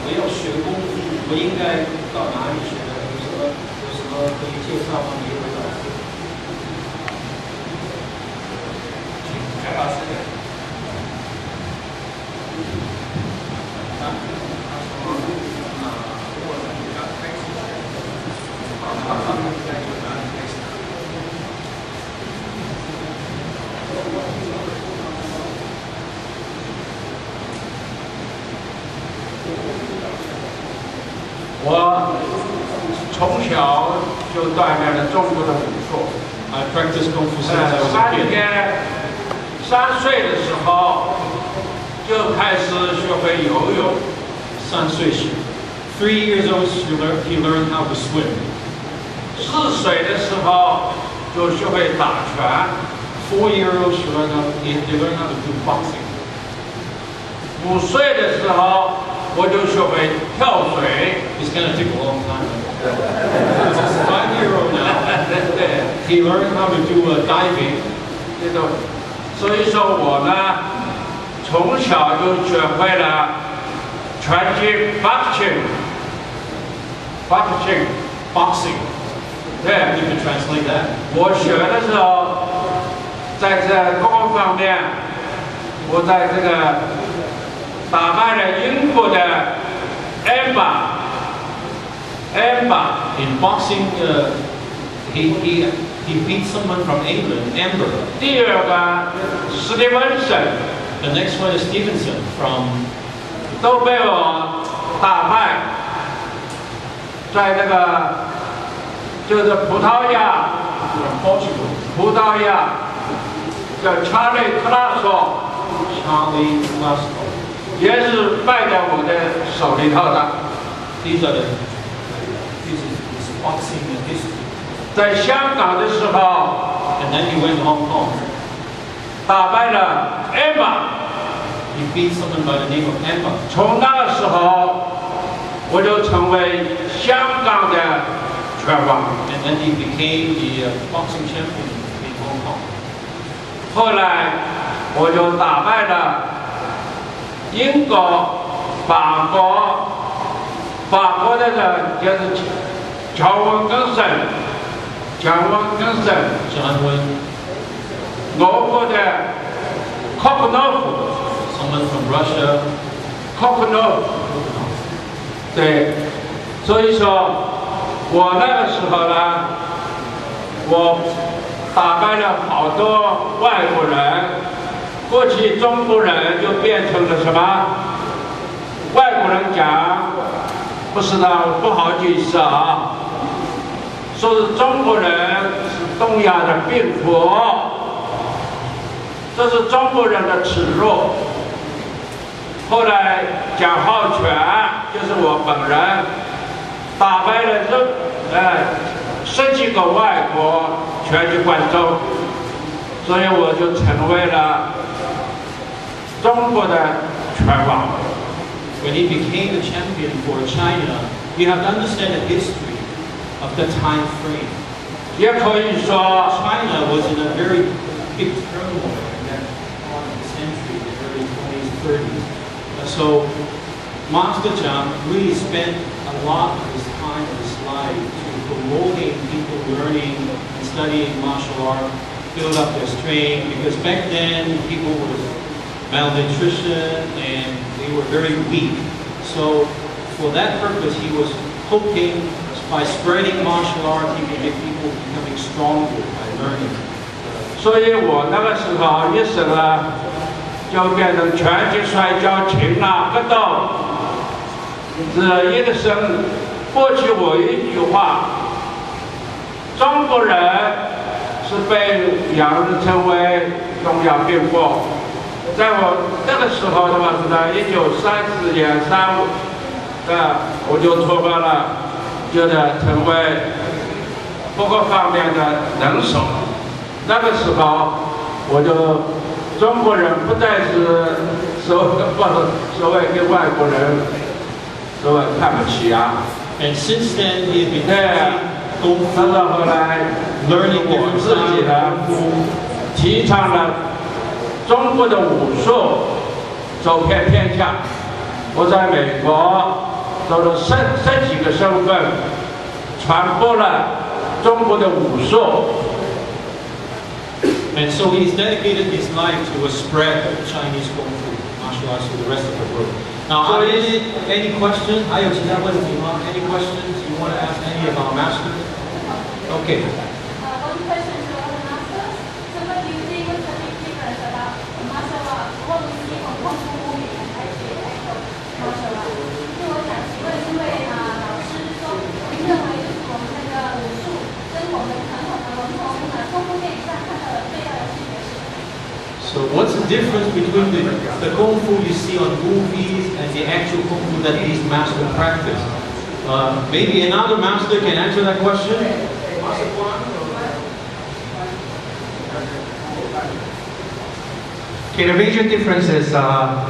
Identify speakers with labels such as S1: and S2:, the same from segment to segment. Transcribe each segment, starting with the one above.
S1: 我要学功夫，我应该到哪里学呢？有什么可以介绍吗？每一位老师？请全老师。
S2: 我从小就锻炼了中国的武术。
S1: I practiced Kung Fu since I was a kid.
S2: 3岁的时候就开始学会游泳。
S1: 3岁时 ，3 years old, he learned how to swim.
S2: 4岁的时候就学会打拳。
S1: 4 years old, he learned how to do boxing.
S2: 5岁的时候我就学会跳水。
S1: It's gonna take a long time. He's 5-year-old now. He learned how to do diving.
S2: 这种，所以说我呢，从小就学会了拳击 boxing。
S1: 对 ，You can translate that.
S2: 我学的时候，在这各个方面，我在这个打败了英国的 Amber。In
S1: boxing, he beat someone from England, Amber.
S2: 第二个史蒂文森。
S1: The next one is Stevenson from.
S2: 都被我打败，在那个就是葡萄牙，葡萄牙叫查理克拉索，也是败在我的手里头的。
S1: These are the boxing history.
S2: 在香港的时候
S1: And then he went to Hong Kong.
S2: 打败了 Emma。He
S1: beat someone by the name of Emma.
S2: 从那个时候，我就成为香港的拳王。
S1: And then he became the boxing champion in Hong Kong.
S2: 后来我就打败了英国、法国的人就是乔文根森，俄国的科克诺夫。
S1: Someone from Russia.
S2: 科克诺夫。对，所以说，我那个时候呢，我打败了好多外国人。过去中国人就变成了什么？外国人讲，不是的，不好意思啊，说是中国人是东亚的病夫，这是中国人的耻辱。后来蒋浩全就是我本人，打败了10几个外国拳击观众，所以我就成为了中国的拳王。
S1: When he became the champion for China, you have to understand the history of the time frame.
S2: 也可以说
S1: China was in a very big turmoil in that part of the century, the early 20s, 30s. So Master Zhang really spent a lot of his time of his life to promoting people learning and studying martial art, build up their strength, because back then people were malnutrition and they were very weak. So for that purpose, he was hoping by spreading martial art, he can make people becoming stronger by learning.
S2: 所以我那个时候一生呢，就变成拳击、摔跤、擒拿、格斗。这一生，过去我一句话，中国人是被洋人称为东亚病夫。在我那个时候的话是在1934年3月，我就脱发了，就是成为各个方面的能手。那个时候，我就中国人不再是所谓跟外国人所谓看不起啊。
S1: And since then, he has been
S2: 功夫到后来
S1: learning
S2: 我自己呢，提倡了中国的武术走遍天下。我在美国走了这几个身份，传播了中国的武术。
S1: And so he's dedicated his life to spread Chinese Kung Fu martial arts to the rest of the world. Now,
S2: So
S1: any questions? 还有其他问题吗? Any questions you want to ask any of our masters? Okay.
S3: One question to all the masters. So what do you think is the big difference about martial art? What we see from Kung Fu movie and actually actual martial art? 就我想请问，因为老师说，您认为就是我们那个武术跟我们传统的龙头功夫电影上看到的最大的区别是什么？
S1: So what's the difference between the Kung Fu you see on movies and the actual Kung Fu that these masters practice? Maybe another master can answer that question? Master Kwan?
S4: Okay, the major difference is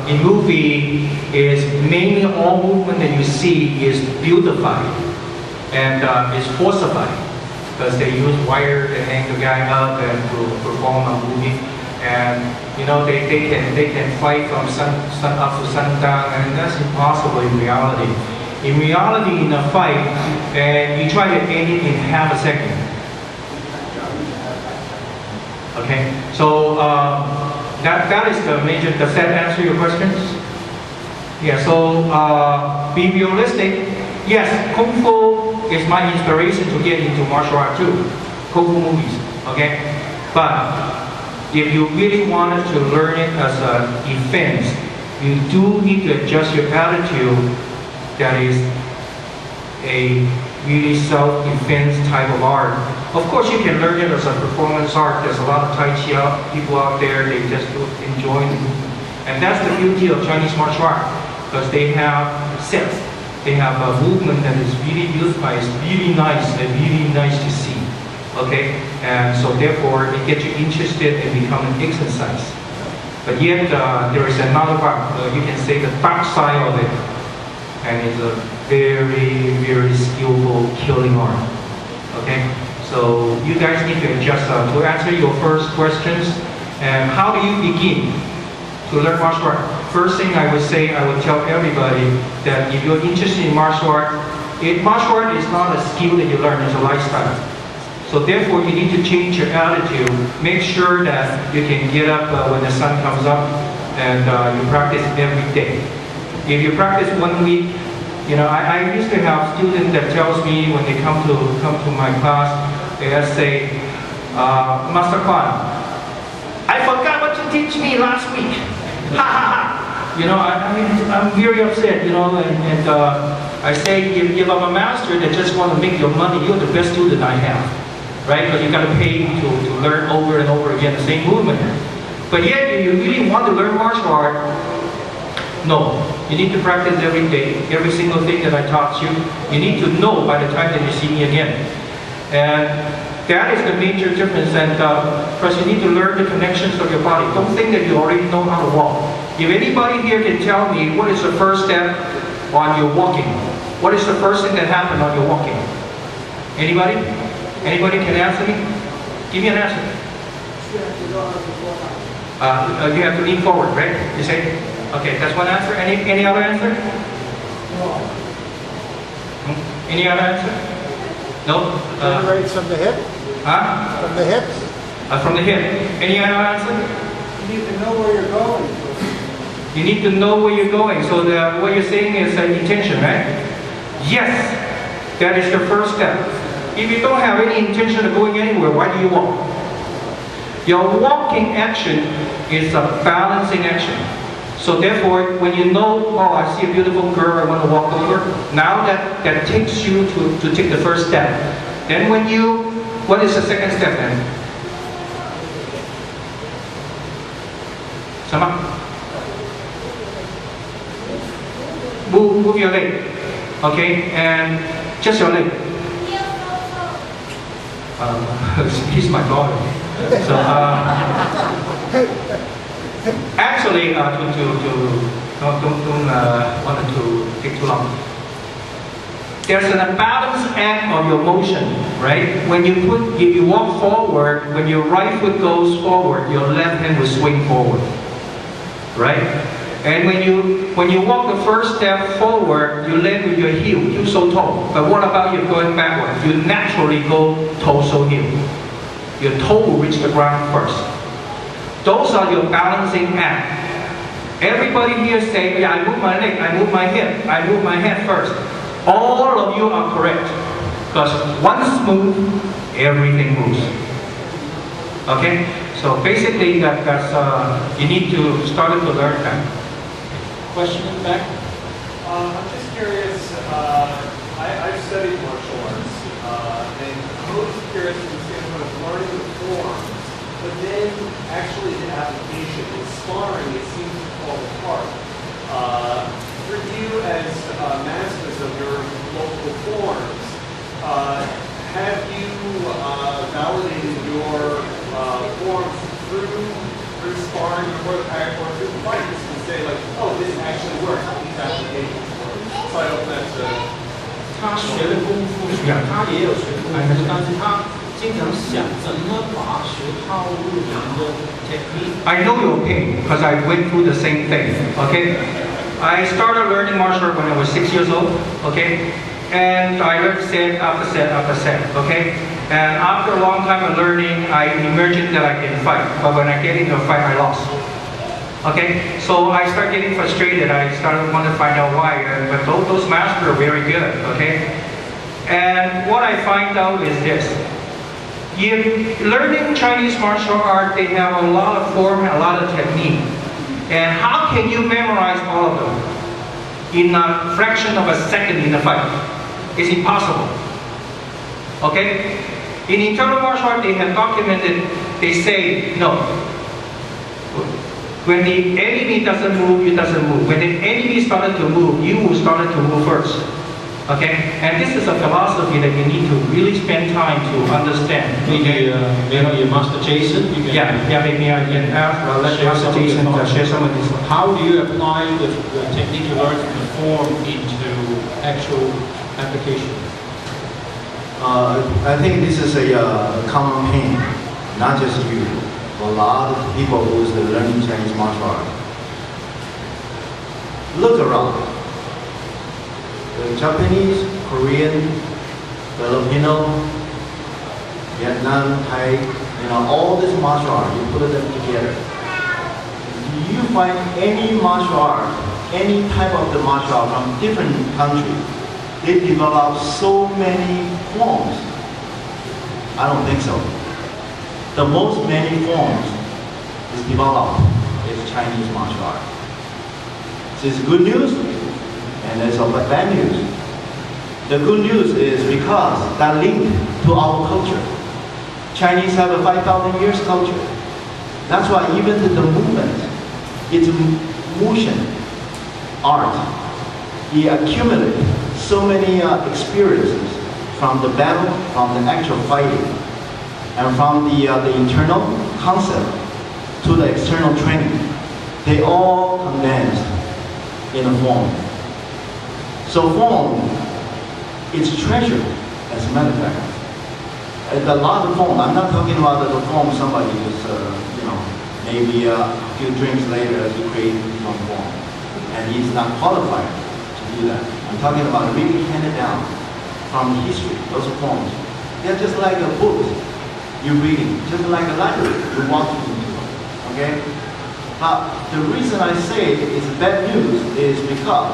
S4: in movie is mainly all movement that you see is beautified and is falsified because they use wire to hang the guy up and to perform a movie. And you know they can fight from sun up to sundown, and that's impossible in reality. In reality, in a fight, and you try to end it in half a second. Okay, so that is the major. Does that answer your questions? Yeah. So be realistic. Yes, Kung Fu is my inspiration to get into martial art too. Kung Fu movies. Okay, but if you really wanted to learn it as a defense, you do need to adjust your attitude. That is a really self-defense type of art. Of course, you can learn it as a performance art. There's a lot of Tai Chi people out there. They just enjoy it, and that's the beauty of Chinese martial art because they have sets. They have a movement that is really beautiful. It's really nice and really nice to see. Okay, and so therefore it gets you interested and become an exercise. But yet there is another part, you can say the dark side of it, and it's a very, very skillful killing art. Okay, so you guys need to adjust. To answer your first questions, and how do you begin to learn martial art? First thing I would say, I would tell everybody that if you're interested in martial art is not a skill that you learn, it's a lifestyle. So therefore, you need to change your attitude. Make sure that you can get up when the sun comes up, and you practice every day. If you practice 1 week, you know, I used to have students that tells me when they come to my class, they say, Master Kwan, I forgot what you teach me last week. Ha ha ha. You know, I'm very upset. You know, and I say, if I'm a master that just want to make your money, you're the best student I have. Right? Because you got to pay to learn over and over again the same movement. But yet, if you really want to learn martial art, no. You need to practice every day, every single thing that I taught you. You need to know by the time that you see me again. And that is the major difference. And because you need to learn the connections of your body. Don't think that you already know how to walk. If anybody here can tell me what is the first step on your walking, what is the first thing that happened on your walking? Anybody? Anybody can answer me? Give me an answer. You have to lean forward, right? You say? Okay, that's one answer. Any other answer? Any other answer? No?
S5: Right from the hip?
S4: Huh?
S5: From the hips?
S4: From the hip. Any other answer?
S5: You need to know where you're going.
S4: You need to know where you're going. So what you're saying is intention, right? Yes, that is the first step. If you don't have any intention of going anywhere, why do you walk? Your walking action is a balancing action. So therefore, when you know, oh, I see a beautiful girl, I want to walk over, now that takes you to take the first step. Then what is the second step then? Sama? Move your leg. Okay, and just your leg. He's my daughter. So actually, don't want to take too long. There's an imbalance act of your motion, right? If you walk forward, when your right foot goes forward, your left hand will swing forward, right? And when you walk the first step forward, you land with your heel, you so tall. But what about you going backward? You naturally go torso heel. Your toe will reach the ground first. Those are your balancing act. Everybody here say, yeah, I move my leg, I move my hip, I move my head first. All of you are correct. Because once move, everything moves. Okay? So basically, that's you need to start to learn that.
S1: Question in the back?
S6: I'm just curious, I've studied martial arts, and I'm always curious from the standpoint of learning the forms, but then actually the application, in sparring, it seems to fall apart. For you as masters of your local forms, have you validated your forms through sparring or through fights to say like, oh, this actually works, these applications work. So I hope that's
S1: 他学的功夫，他也有学功夫，但是他经常想怎么把学套路里面的 technique。
S4: I know your pain because I went through the same thing. Okay, I started learning martial art when I was 6 years old. Okay, and I learned set after set after set. Okay, and after a long time of learning, I imagined that I can fight. But when I get into a fight, I lost. Okay, so I started getting frustrated. I started wanting to find out why. But those masters are very good. Okay, and what I find out is this. In learning Chinese martial art, they have a lot of form and a lot of technique. And how can you memorize all of them in a fraction of a second in a fight? It's impossible. Okay? In internal martial art, they have documented, they say, no. When the enemy doesn't move, you doesn't move. When the enemy started to move, you will start to move first. Okay? And this is a philosophy that you need to really spend time to understand.
S1: Maybe Master Jason, you can
S4: maybe I can let
S1: share
S4: Master
S1: some of your
S4: Jason
S1: thoughts.
S4: share some of this.
S1: How do you apply the technique you learned from the form into actual application?
S7: I think this is a common pain, not just you, for a lot of people who is learning Chinese martial art. Look around. The Japanese, Korean, Filipino, Vietnam, Thai, all this martial art, you put them together. Do you find any martial art, any type of the martial art from different countries, they develop so many forms? I don't think so. The most many forms is developed is Chinese martial art. So it's good news, and there's also bad news. The good news is because that link to our culture. Chinese have a 5,000 years culture. That's why even the movement, it's motion, art. He accumulated so many experiences from the battle, from the actual fighting, and from the internal concept to the external training. They all condensed in a form. So form is treasure, as a matter of fact. A lot of form, I'm not talking about the form somebody is, maybe a few drinks later he creates one form. And he's not qualified to do that. I'm talking about really handed down from history, those forms. They're just like a book you're reading, just like a library you're walking into, okay? But the reason I say it's bad news is because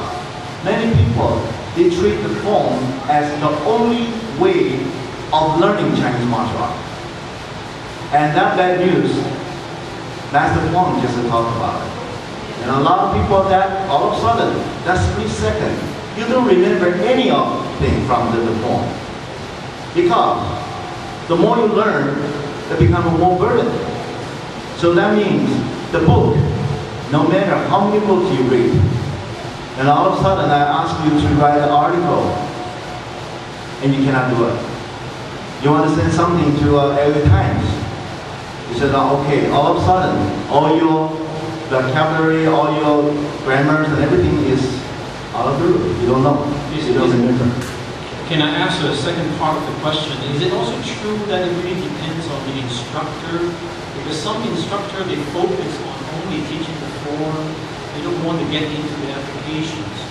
S7: many people, they treat the form as the only way of learning Chinese martial art. And that bad news, Master Huang just talked about it. And a lot of people that all of a sudden, that split second, you don't remember any of thing from the form. Because the more you learn, it becomes more burden. So that means the book, no matter how many books you read, and all of a sudden I ask you to write an article, and you cannot do it. You want to send something to LA Times. You said, okay, all of a sudden, all your vocabulary, all your grammars and everything is out of the room. You don't know. You don't remember.
S1: Can I ask a second part of the question? Is it also true that it really depends on the instructor? Because some instructor, they focus on only teaching the form, They don't want to get into the applications.